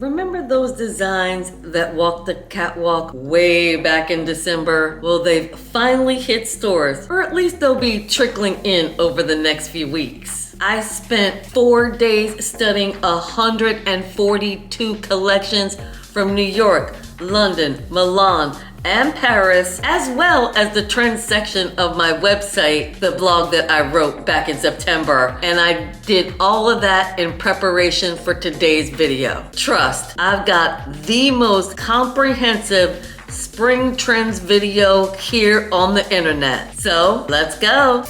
Remember those designs that walked the catwalk way back in December? Well, they've finally hit stores, or at least they'll be trickling in over the next few weeks. I spent 4 days studying 142 collections from New York, London, Milan, and Paris, as well as the trends section of my website, the blog that I wrote back in September. And I did all of that in preparation for today's video. Trust, I've got the most comprehensive spring trends video here on the internet. So let's go.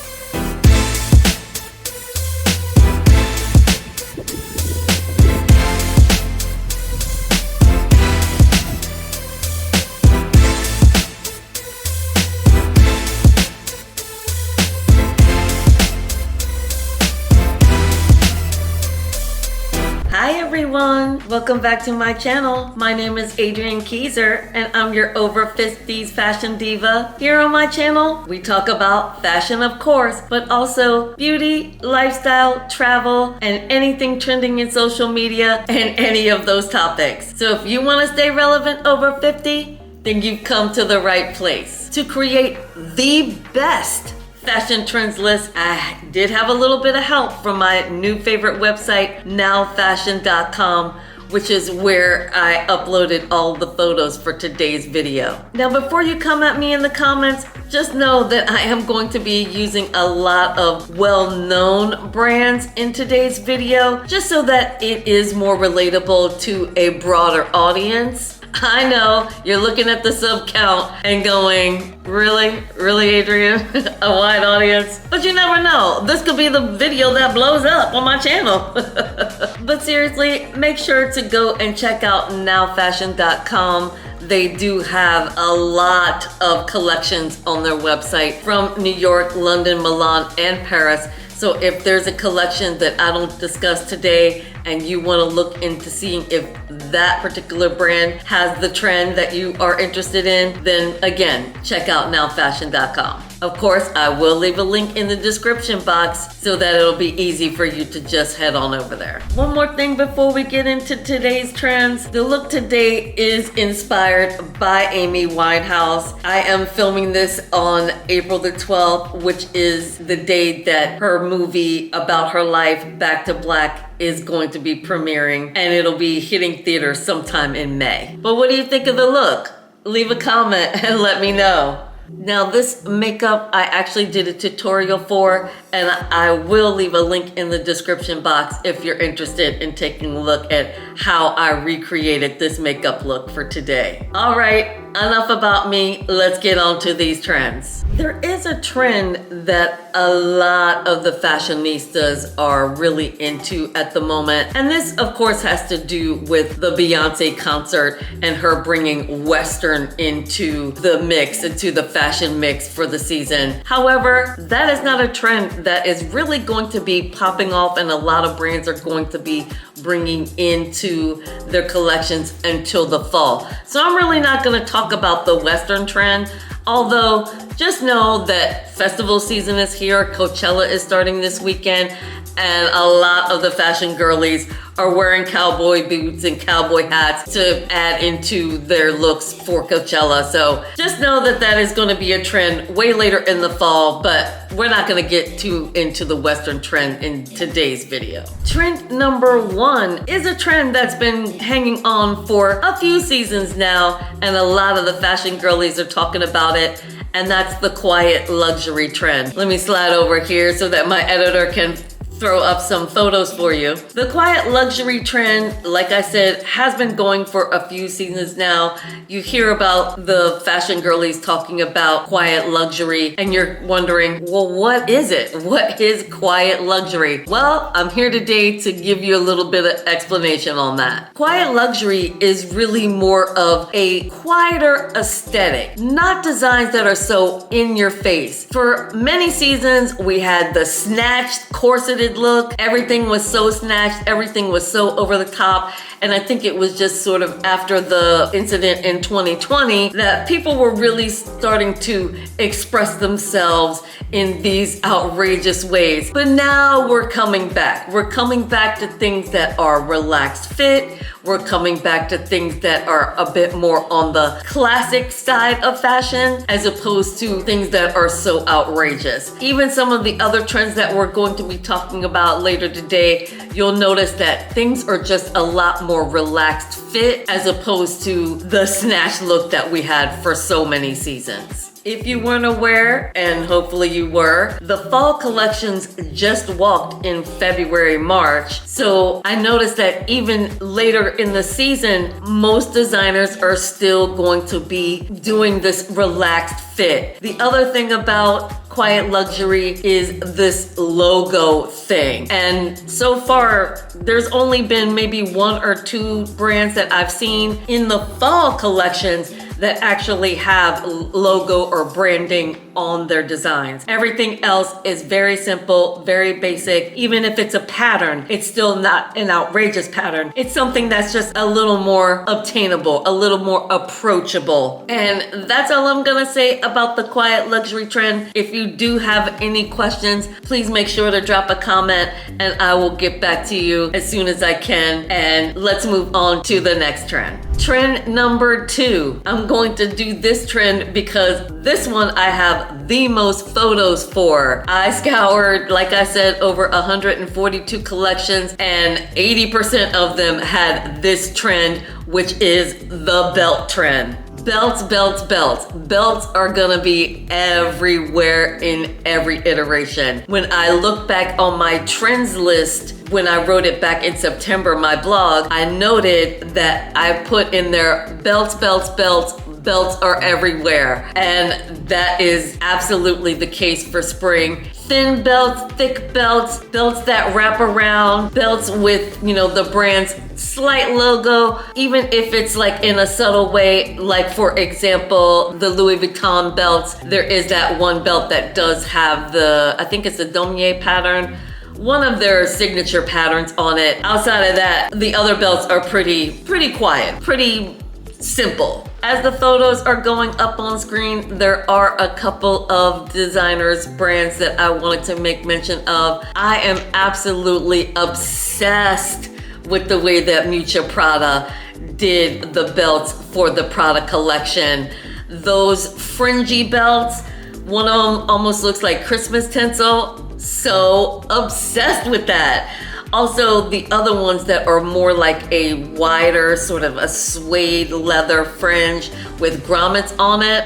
Hi everyone, welcome back to my channel. My name is Adrienne Keyser and I'm your over 50s fashion diva. Here on my channel, we talk about fashion of course, but also beauty, lifestyle, travel, and anything trending in social media and any of those topics. So if you want to stay relevant over 50, then you've come to the right place. To create the best fashion trends list, I did have a little bit of help from my new favorite website, nowfashion.com, which is where I uploaded all the photos for today's video. Now, before you come at me in the comments, just know that I am going to be using a lot of well-known brands in today's video, just so that it is more relatable to a broader audience. I know you're looking at the sub count and going, really, Adrienne? A wide audience? But you never know. This could be the video that blows up on my channel. But seriously, make sure to go and check out nowfashion.com. They do have a lot of collections on their website from New York, London, Milan, and Paris. So if there's a collection that I don't discuss today and you want to look into seeing if that particular brand has the trend that you are interested in, then again, check out nowfashion.com. Of course, I will leave a link in the description box so that it'll be easy for you to just head on over there. One more thing before we get into today's trends. The look today is inspired by Amy Winehouse. I am filming this on April the 12th, which is the day that her movie about her life, Back to Black, is going to be premiering, and it'll be hitting theaters sometime in May. But what do you think of the look? Leave a comment and let me know. Now this makeup I actually did a tutorial for, and I will leave a link in the description box if you're interested in taking a look at how I recreated this makeup look for today. All right, enough about me. Let's get on to these trends. There is a trend that a lot of the fashionistas are really into at the moment. And this of course has to do with the Beyonce concert and her bringing Western into the mix, into the fashion mix for the season. However, that is not a trend that is really going to be popping off, and a lot of brands are going to be bringing into their collections until the fall. So I'm really not going to talk about the Western trend, although just know that festival season is here. Coachella is starting this weekend, and a lot of the fashion girlies are wearing cowboy boots and cowboy hats to add into their looks for Coachella. So just know that that is going to be a trend way later in the fall, but we're not going to get too into the Western trend in today's video. Trend number 1 is a trend that's been hanging on for a few seasons now, and a lot of the fashion girlies are talking about it, and that's the quiet luxury trend. Let me slide over here so that my editor can throw up some photos for you. The quiet luxury trend, like I said, has been going for a few seasons now. You hear about the fashion girlies talking about quiet luxury, and you're wondering, well, what is it? What is quiet luxury? Well, I'm here today to give you a little bit of explanation on that. Quiet luxury is really more of a quieter aesthetic, not designs that are so in your face. For many seasons, we had the snatched, corseted look. Everything was so snatched, everything was so over the top, And I think it was just sort of after the incident in 2020 that people were really starting to express themselves in these outrageous ways. But now we're coming back. We're coming back to things that are relaxed fit. We're coming back to things that are a bit more on the classic side of fashion as opposed to things that are so outrageous. Even some of the other trends that we're going to be talking about later today, you'll notice that things are just a lot more relaxed fit as opposed to the snatch look that we had for so many seasons. If you weren't aware, and hopefully you were, the fall collections just walked in February, March. So I noticed that even later in the season, most designers are still going to be doing this relaxed fit. The other thing about quiet luxury is this logo thing. And so far, there's only been maybe 1 or 2 brands that I've seen in the fall collections that actually have logo or branding on their designs. Everything else is very simple, very basic. Even if it's a pattern, it's still not an outrageous pattern. It's something that's just a little more obtainable, a little more approachable. And that's all I'm gonna say about the quiet luxury trend. If you do have any questions, please make sure to drop a comment and I will get back to you as soon as I can. And let's move on to the next trend. Trend number 2. I'm going to do this trend because this one I have the most photos for. I scoured, like I said, over 142 collections and 80% of them had this trend, which is the belt trend. Belts, belts, belts. Belts are gonna be everywhere in every iteration. When I look back on my trends list, when I wrote it back in September, my blog, I noted that I put in there belts, belts, belts. Belts are everywhere. And that is absolutely the case for spring. Thin belts, thick belts, belts that wrap around, belts with, the brand's slight logo, even if it's like in a subtle way, like for example, the Louis Vuitton belts, there is that one belt that does have I think it's the damier pattern, one of their signature patterns on it. Outside of that, the other belts are pretty quiet, pretty simple. As the photos are going up on screen, there are a couple of designers, brands that I wanted to make mention of. I am absolutely obsessed with the way that Miuccia Prada did the belts for the Prada collection. Those fringy belts, one of them almost looks like Christmas tinsel. So obsessed with that. Also, the other ones that are more like a wider, sort of a suede leather fringe with grommets on it.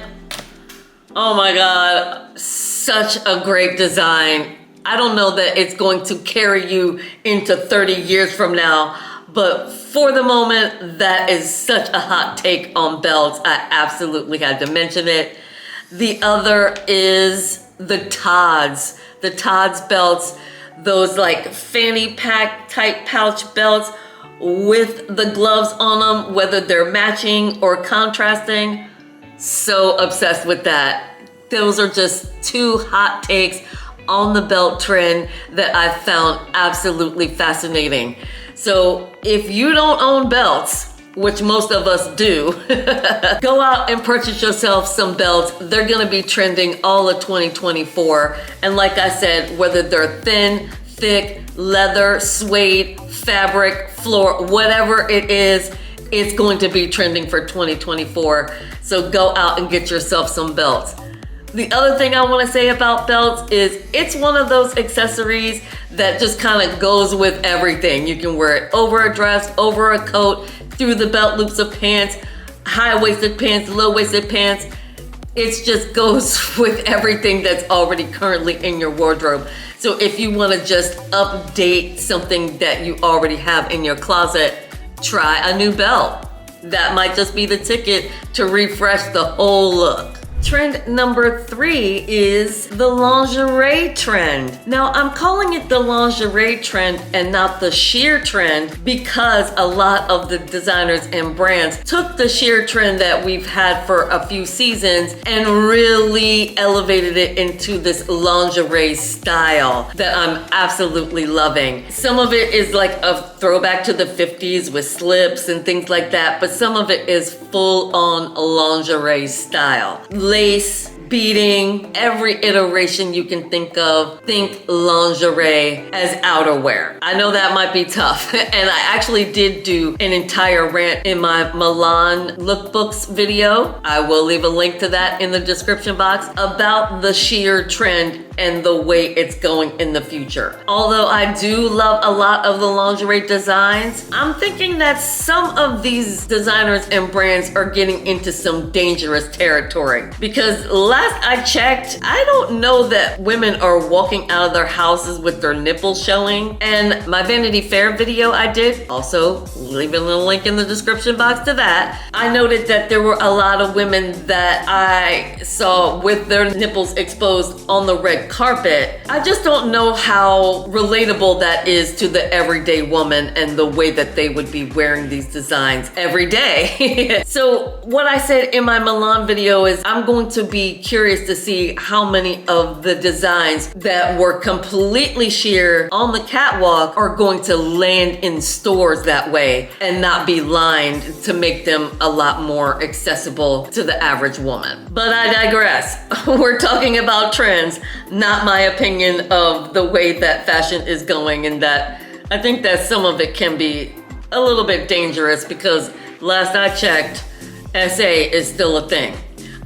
Oh my God, such a great design. I don't know that it's going to carry you into 30 years from now, but for the moment, that is such a hot take on belts. I absolutely had to mention it. The other is the Tod's. The Tod's belts, those like fanny pack type pouch belts with the gloves on them, whether they're matching or contrasting. So obsessed with that. Those are just 2 hot takes on the belt trend that I found absolutely fascinating. So if you don't own belts, which most of us do, go out and purchase yourself some belts. They're gonna be trending all of 2024. And like I said, whether they're thin, thick, leather, suede, fabric, floor, whatever it is, it's going to be trending for 2024. So go out and get yourself some belts. The other thing I wanna say about belts is it's one of those accessories that just kind of goes with everything. You can wear it over a dress, over a coat, through the belt loops of pants, high-waisted pants, low-waisted pants. It just goes with everything that's already currently in your wardrobe. So if you want to just update something that you already have in your closet, try a new belt. That might just be the ticket to refresh the whole look. Trend number 3 is the lingerie trend. Now, I'm calling it the lingerie trend and not the sheer trend because a lot of the designers and brands took the sheer trend that we've had for a few seasons and really elevated it into this lingerie style that I'm absolutely loving. Some of it is like a throwback to the 50s with slips and things like that, but some of it is full on lingerie style. Lace, beading, every iteration you can think of, think lingerie as outerwear. I know that might be tough, and I actually did do an entire rant in my Milan lookbooks video. I will leave a link to that in the description box about the sheer trend and the way it's going in the future. Although I do love a lot of the lingerie designs, I'm thinking that some of these designers and brands are getting into some dangerous territory. Because last I checked, I don't know that women are walking out of their houses with their nipples showing. And my Vanity Fair video I did, also leaving a link in the description box to that, I noted that there were a lot of women that I saw with their nipples exposed on the red carpet. I just don't know how relatable that is to the everyday woman and the way that they would be wearing these designs every day. So what I said in my Milan video is I'm going to be curious to see how many of the designs that were completely sheer on the catwalk are going to land in stores that way and not be lined to make them a lot more accessible to the average woman. But I digress. We're talking about trends, not my opinion of the way that fashion is going, and that I think that some of it can be a little bit dangerous because last I checked, SA is still a thing.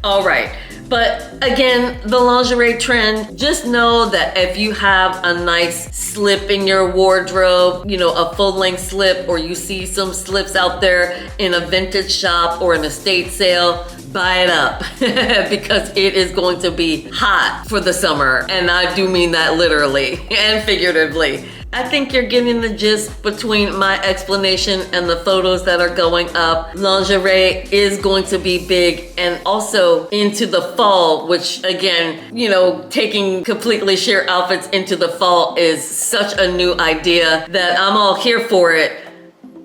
All right. But again, the lingerie trend, just know that if you have a nice slip in your wardrobe, you know, a full-length slip, or you see some slips out there in a vintage shop or an estate sale, buy it up because it is going to be hot for the summer. And I do mean that literally and figuratively. I think you're getting the gist between my explanation and the photos that are going up. Lingerie is going to be big, and also into the fall, which again, you know, taking completely sheer outfits into the fall is such a new idea that I'm all here for it.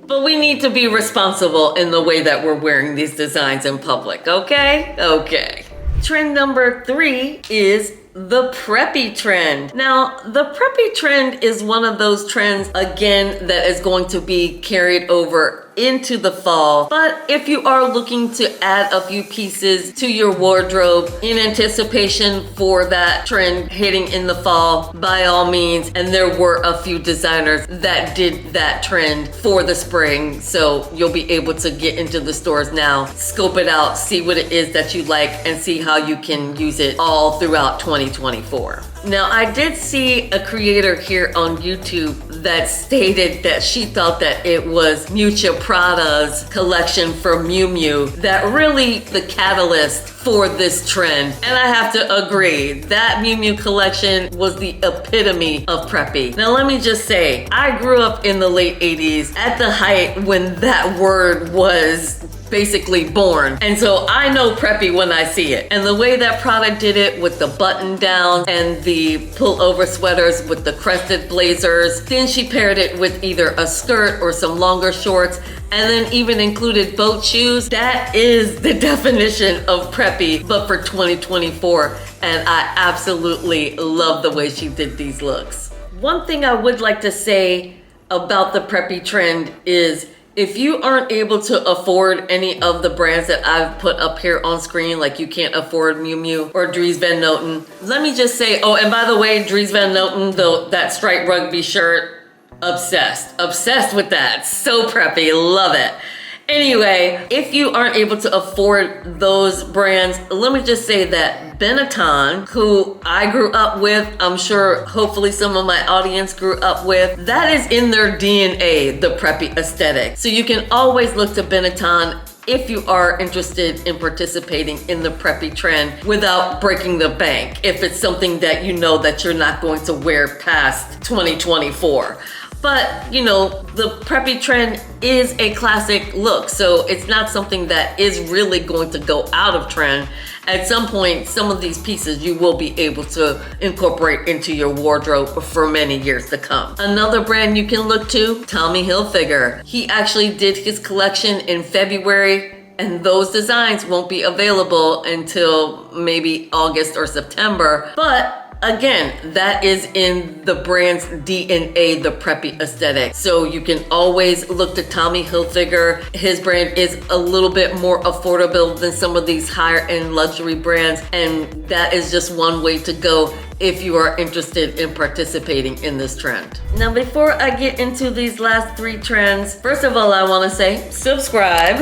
But we need to be responsible in the way that we're wearing these designs in public, okay? Okay. Trend number 3 is the preppy trend. Now, the preppy trend is one of those trends, again, that is going to be carried over into the fall. But if you are looking to add a few pieces to your wardrobe in anticipation for that trend hitting in the fall, by all means. And there were a few designers that did that trend for the spring. So you'll be able to get into the stores now, scope it out, see what it is that you like, and see how you can use it all throughout 2024. Now, I did see a creator here on YouTube that stated that she thought that it was Miuccia Prada's collection for Miu Miu that really the catalyst for this trend. And I have to agree, that Miu Miu collection was the epitome of preppy. Now, let me just say, I grew up in the late 80s at the height when that word was basically born. And so I know preppy when I see it. And the way that Prada did it with the button down and the pullover sweaters with the crested blazers, then she paired it with either a skirt or some longer shorts, and then even included boat shoes. That is the definition of preppy, but for 2024. And I absolutely love the way she did these looks. One thing I would like to say about the preppy trend is if you aren't able to afford any of the brands that I've put up here on screen, like you can't afford Miu Miu or Dries Van Noten, let me just say, oh, and by the way, Dries Van Noten, that striped rugby shirt, obsessed with that. So preppy, love it. Anyway, if you aren't able to afford those brands, let me just say that Benetton, who I grew up with, I'm sure hopefully some of my audience grew up with, that is in their DNA, the preppy aesthetic. So you can always look to Benetton if you are interested in participating in the preppy trend without breaking the bank, if it's something that you know that you're not going to wear past 2024. But, you know, the preppy trend is a classic look, so it's not something that is really going to go out of trend. At some point, some of these pieces you will be able to incorporate into your wardrobe for many years to come. Another brand you can look to, Tommy Hilfiger. He actually did his collection in February, and those designs won't be available until maybe August or September. But again, that is in the brand's DNA, the preppy aesthetic. So you can always look to Tommy Hilfiger. His brand is a little bit more affordable than some of these higher end luxury brands. And that is just one way to go if you are interested in participating in this trend. Now, before I get into these last 3 trends, first of all, I want to say subscribe.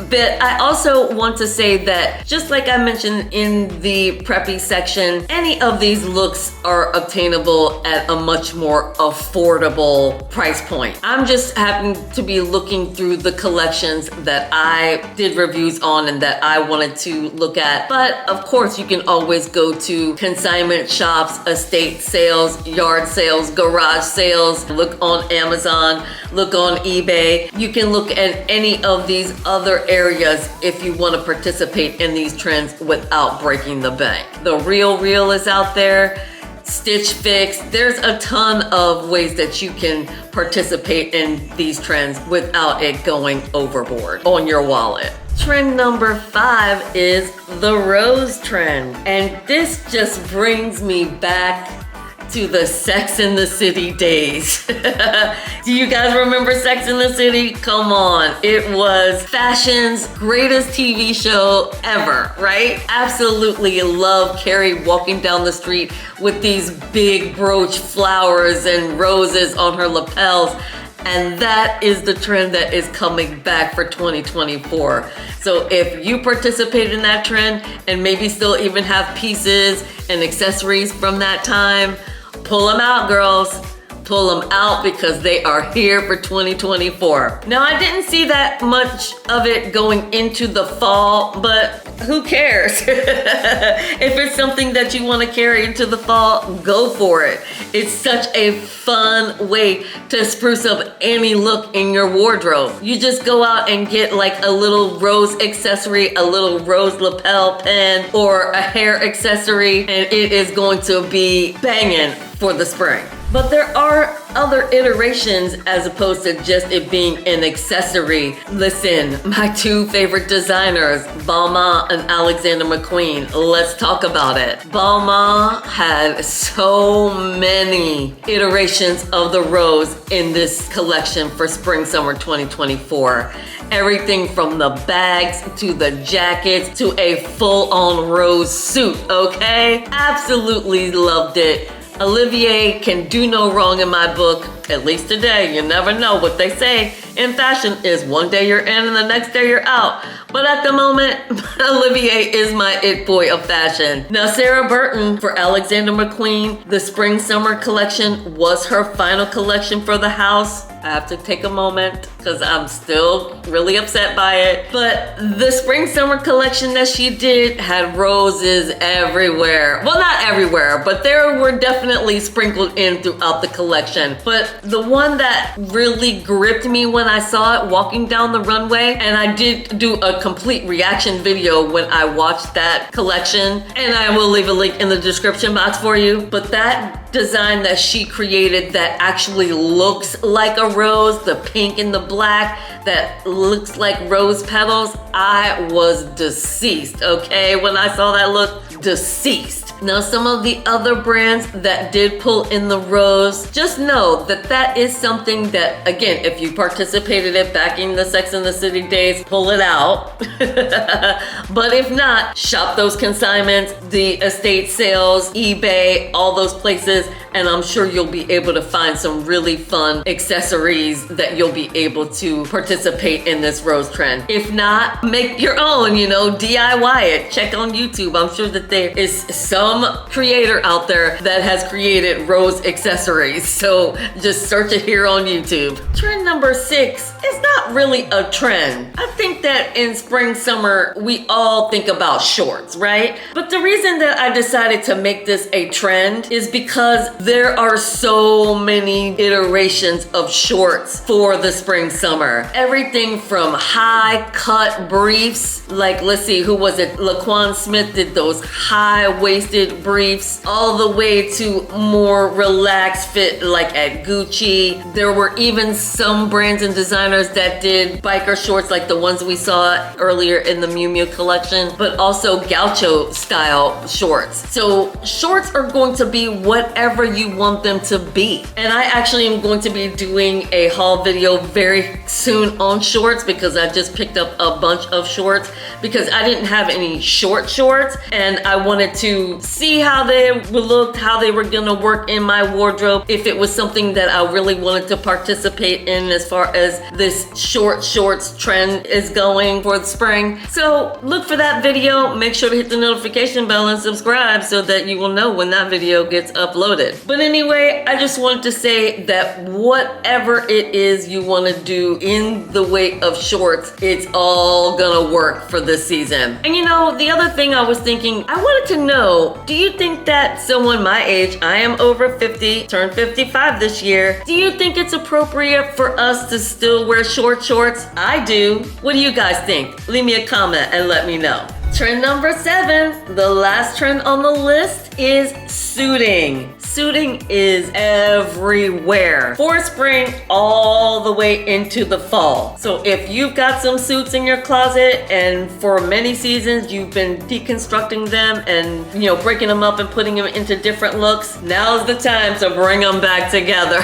But I also want to say that, just like I mentioned in the preppy section, any of these looks are obtainable at a much more affordable price point. I'm just happen to be looking through the collections that I did reviews on and that I wanted to look at. But of course, you can always go to consignment shops, estate sales, yard sales, garage sales. Look on Amazon, look on eBay. You can look at any of these other areas if you want to participate in these trends without breaking the bank. The Real is out there, Stitch Fix. There's a ton of ways that you can participate in these trends without it going overboard on your wallet. Trend number 5 is the rose trend. And this just brings me back to the Sex and the City days. Do you guys remember Sex and the City? Come on. It was fashion's greatest TV show ever, right? Absolutely love Carrie walking down the street with these big brooch flowers and roses on her lapels. And that is the trend that is coming back for 2024. So if you participate in that trend and maybe still even have pieces and accessories from that time, pull them out, girls. Pull them out because they are here for 2024. Now, I didn't see that much of it going into the fall, but who cares? If it's something that you want to carry into the fall, go for it. It's such a fun way to spruce up any look in your wardrobe. You just go out and get like a little rose accessory, a little rose lapel pin, or a hair accessory, and it is going to be banging for the spring. But there are other iterations as opposed to just it being an accessory. Listen, my 2 favorite designers, Balmain and Alexander McQueen. Let's talk about it. Balmain had so many iterations of the rose in this collection for spring summer 2024. Everything from the bags to the jackets to a full-on rose suit, okay? Absolutely loved it. Olivier can do no wrong in my book, at least today. You never know. What they say in fashion is one day you're in and the next day you're out. But at the moment, Olivier is my it boy of fashion. Now, Sarah Burton for Alexander McQueen, the spring summer collection was her final collection for the house. I have to take a moment because I'm still really upset by it. But the spring summer collection that she did had roses everywhere. Well, not everywhere, but there were definitely sprinkled in throughout the collection. But the one that really gripped me when I saw it walking down the runway, and I did do a complete reaction video when I watched that collection, and I will leave a link in the description box for you. But that design that she created that actually looks like a rose, the pink and the black that looks like rose petals, I was deceased, okay? When I saw that look, deceased. Now, some of the other brands that did pull in the rose, just know that that is something that, again, if you participated in back in the Sex and the City days, pull it out. But if not, shop those consignments, the estate sales, eBay, all those places, and I'm sure you'll be able to find some really fun accessories that you'll be able to participate in this rose trend. If not, make your own, you know, DIY it. Check on YouTube. I'm sure that there is some creator out there that has created rose accessories. So just search it here on YouTube. Trend number 6 is not really a trend. I think think that in spring, summer, we all think about shorts, right? But the reason that I decided to make this a trend is because there are so many iterations of shorts for the spring, summer. Everything from high cut briefs, like let's see, who was it? Laquan Smith did those high-waisted briefs, all the way to more relaxed fit like at Gucci. There were even some brands and designers that did biker shorts like the ones we saw earlier in the Miu Miu collection, but also gaucho style shorts. So shorts are going to be whatever you want them to be. And I actually am going to be doing a haul video very soon on shorts because I just picked up a bunch of shorts because I didn't have any shorts and I wanted to see how they looked, how they were gonna work in my wardrobe, if it was something that I really wanted to participate in as far as this shorts trend is going for the spring. So look for that video. Make sure to hit the notification bell and subscribe so that you will know when that video gets uploaded. But anyway, I just wanted to say that whatever it is you want to do in the way of shorts, it's all gonna work for this season. And you know, the other thing I was thinking, I wanted to know, do you think that someone my age, I am over 50, turned 55 this year, do you think it's appropriate for us to still wear shorts? I do. What do you guys think? Leave me a comment and let me know. Trend number 7, the last trend on the list is suiting. Suiting is everywhere for spring all the way into the fall. So if you've got some suits in your closet and for many seasons you've been deconstructing them and breaking them up and putting them into different looks, now's the time to bring them back together.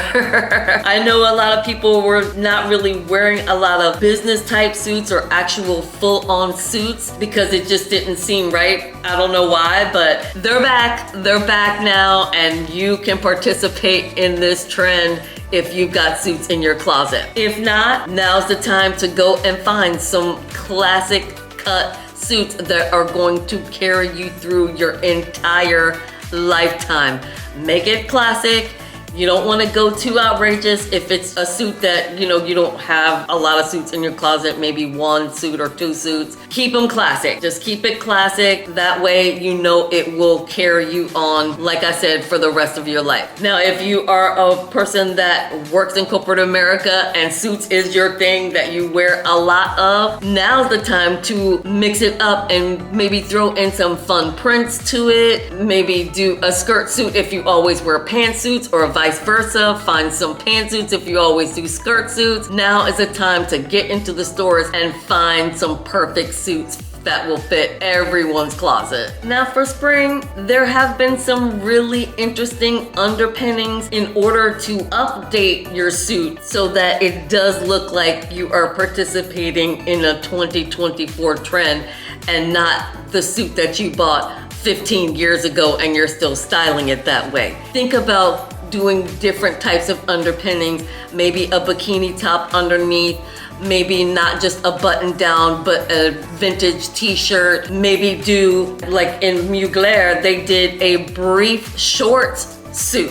I know a lot of people were not really wearing a lot of business type suits or actual full-on suits because it just didn't seem right. I don't know why, but they're back. They're back now, and you can participate in this trend if you've got suits in your closet. If not, now's the time to go and find some classic cut suits that are going to carry you through your entire lifetime. Make it classic. You don't want to go too outrageous. If it's a suit that, you don't have a lot of suits in your closet, maybe one suit or two suits, keep them classic. Just keep it classic. That way, it will carry you on, like I said, for the rest of your life. Now, if you are a person that works in corporate America and suits is your thing that you wear a lot of, now's the time to mix it up and maybe throw in some fun prints to it. Maybe do a skirt suit if you always wear pantsuits, or vice versa. Find some pantsuits if you always do skirt suits. Now is the time to get into the stores and find some perfect suits that will fit everyone's closet. Now for spring, there have been some really interesting underpinnings in order to update your suit so that it does look like you are participating in a 2024 trend and not the suit that you bought 15 years ago and you're still styling it that way. Think about doing different types of underpinnings, maybe a bikini top underneath, maybe not just a button down, but a vintage t-shirt. Maybe do, like in Mugler, they did a brief short suit,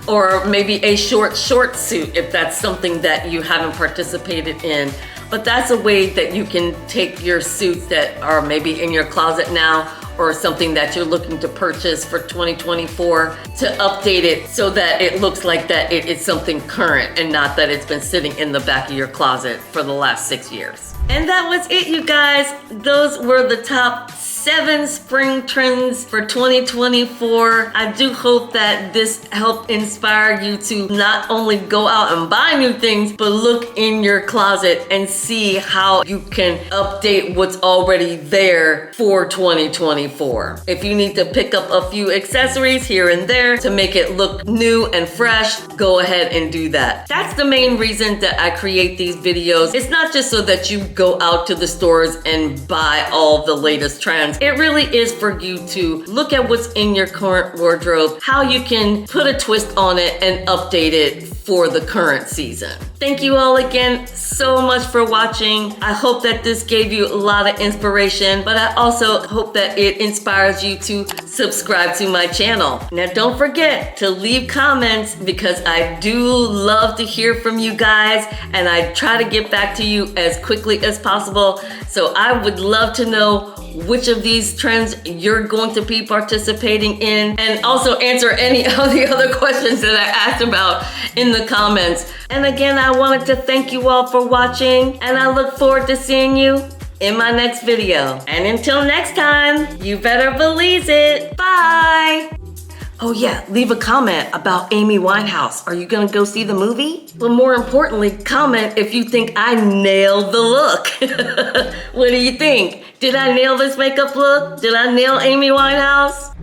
or maybe a short suit if that's something that you haven't participated in. But that's a way that you can take your suits that are maybe in your closet now, or something that you're looking to purchase for 2024, to update it so that it looks like that it is something current and not that it's been sitting in the back of your closet for the last 6 years. And that was it, you guys. Those were the top 7 spring trends for 2024. I do hope that this helped inspire you to not only go out and buy new things, but look in your closet and see how you can update what's already there for 2024. If you need to pick up a few accessories here and there to make it look new and fresh, go ahead and do that. That's the main reason that I create these videos. It's not just so that you go out to the stores and buy all the latest trends. It really is for you to look at what's in your current wardrobe, how you can put a twist on it and update it for the current season. Thank you all again so much for watching. I hope that this gave you a lot of inspiration, but I also hope that it inspires you to subscribe to my channel. Now don't forget to leave comments because I do love to hear from you guys and I try to get back to you as quickly as possible. So I would love to know which of these trends you're going to be participating in, and also answer any of the other questions that I asked about in the comments. And again, I wanted to thank you all for watching, and I look forward to seeing you in my next video. And until next time, you better believe it. Bye. Oh yeah, leave a comment about Amy Winehouse. Are you gonna go see the movie? But more importantly, comment if you think I nailed the look. What do you think? Did I nail this makeup look? Did I nail Amy Winehouse?